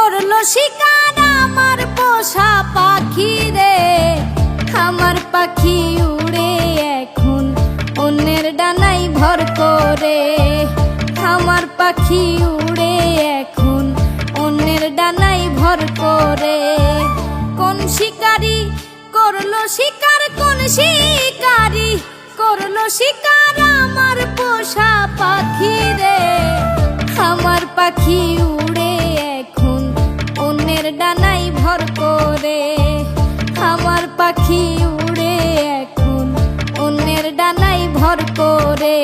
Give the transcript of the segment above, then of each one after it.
করলো শিকার আমার পোষা পাখি রে। আমার পাখি উড়ে এখন অন্যের ডানায় ভর করে। আমার পাখি উড়ে এখন অন্যের ডানায় ভর করে। কোন শিকারি করলো শিকার, কোন শিকারি করলো শিকার আমার পোষা পাখি রে। আমার পাখি উড়ে এখন অন্যের ডানায় ভর করে। আমার পাখি উড়ে এখন অন্যের ডানায় ভর করে।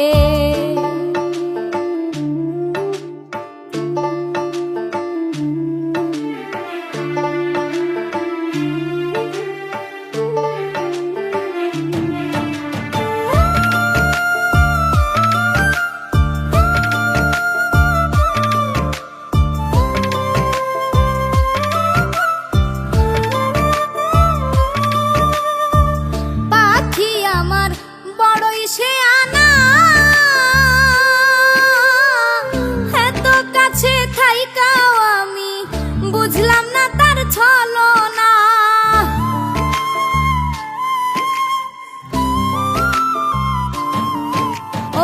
বুঝলাম না তার ছলনা।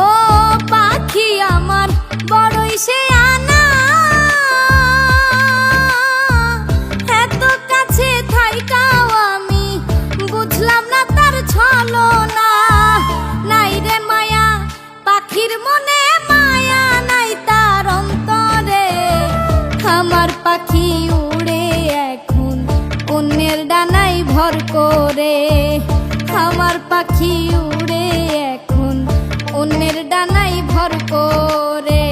ও পাখি আমার বড়ই শেয়ানা, এত কাছে থাইকাও আমি বুঝলাম না তার ছলনা। নাই রে মায়া পাখির মনে, মায়া নাই তার অন্তরে। আমার পাখি উড়ে এখন অন্যের ডানায় ভর করে। আমার পাখি উড়ে এখন অন্যের ডানায় ভর করে।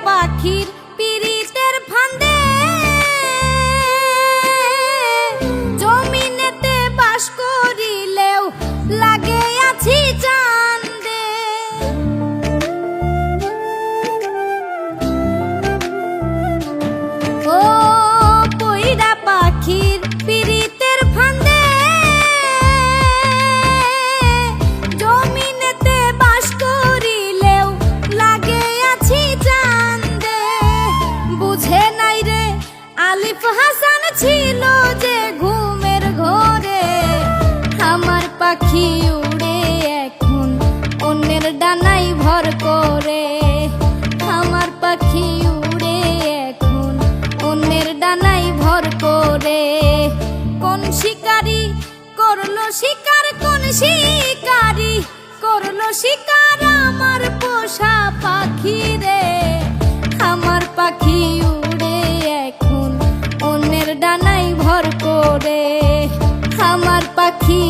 পাখির পিরিতের ফান্দে জমিনেতে বাস করিলেও লাগে আছি চাঁদে। ও পইড়া পাখির পিরিতের ফান্দে জমিনেতে বাস করিলেও লাগে আছি চাঁদে। বুঝে নাই রে আলিফ হাসান ছিল যে ঘুমের ঘরে। আমার পাখি উড়ে এখন অন্যের ডানায় ভর করে। আমার পাখি উড়ে এখন অন্যের ডানায় ভর করে। কোন শিকারি করলো শিকার, কোন শিকারি করলো শিকার আমার পোষা পাখি রে। আমার পাখি উড়ে এখন অন্যের ডানায় ভর করে। আমার পাখি